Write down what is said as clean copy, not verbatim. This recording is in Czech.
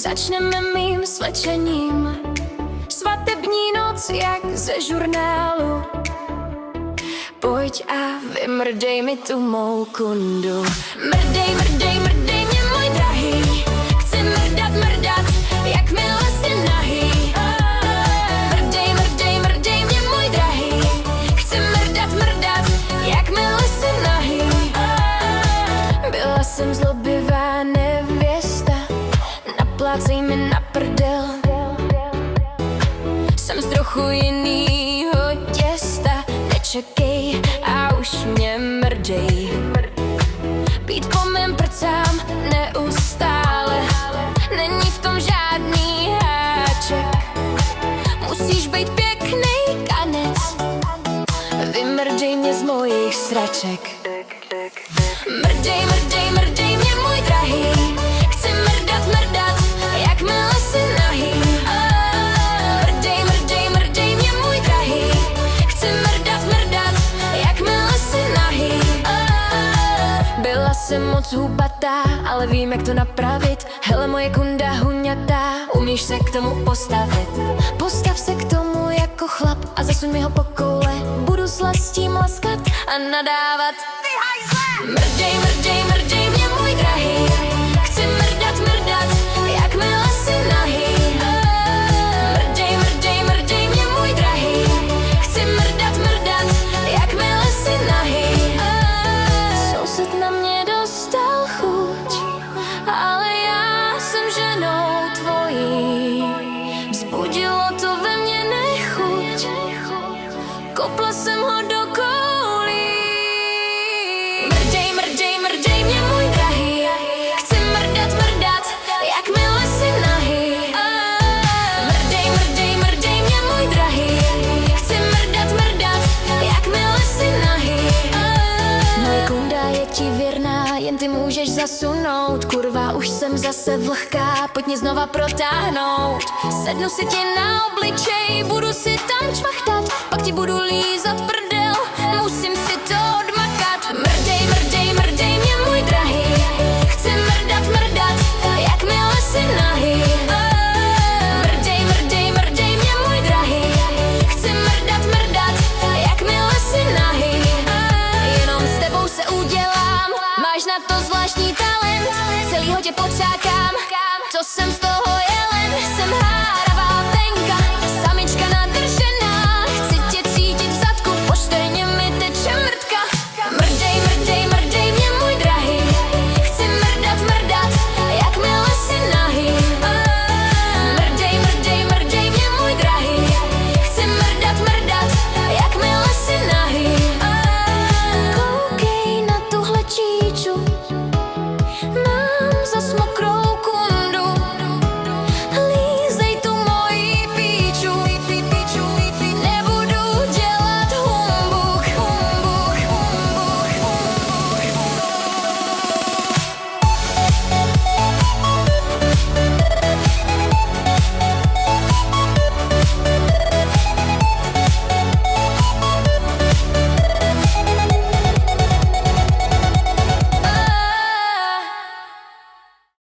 Začneme mým svečením, svatební noc jak ze žurnálu. Pojď a vymrdej mi tu mou kundu. Mrdej, mrdej, mrdej mě, můj drahý. Chci mrdat, mrdat, jakmile jsi nahý. Mrdej, mrdej, mrdej mě, můj drahý. Chci mrdat, mrdat, jakmile jsi nahý. Byla jsem zlobivá nevěsta, naplácej mi na prdel. Jsem z trochu jinýho těsta, nečekej a už mě mrdej. Být po mém prcám neustále, není v tom žádný háček. Musíš být pěknej kanec, vymrdej mě z mojich sraček. Mrdej, mrdej, mrdej mě, můj drahý. Chci mrdat, mrdat, jakmile jsi nahý. Mrdej, mrdej, mrdej mě, můj drahý. Chci mrdat, mrdat, jakmile jsi nahý. Byla jsem moc hubatá, ale vím, jak to napravit. Hele, moje kunda huňatá, umíš se k tomu postavit. Postav se k tomu jako chlap a zasuň mi ho po koule. Budu slastím laskat a nadávat. Mrdej, mrdej, mrdej mě, můj drahý. Chci mrdat, mrdat, jakmile jsi nahý. Mrdej, mrdej, mrdej mě, můj drahý. Chci mrdat, mrdat, jakmile jsi nahý. Soused na mě dostal chuť, ale já jsem ženou tvojí. Vzbudilo to ve mně nechuť, kopla jsem ho do koulí. Mrdej, mrdej, mrdej mě, můj drahý. Chci mrdat, mrdat, jakmile jsi nahý. Mrdej, mrdej, mrdej mě, můj drahý. Chci mrdat, mrdat, jakmile jsi nahý. Moje kunda je ti věrná, jen ty můžeš zasunout. Kurva, už jsem zase vlhká, pojď mě znova protáhnout. Sednu si ti na obličej, budu si tam čvachtat, pak ti budu lízat prdel. Musím si to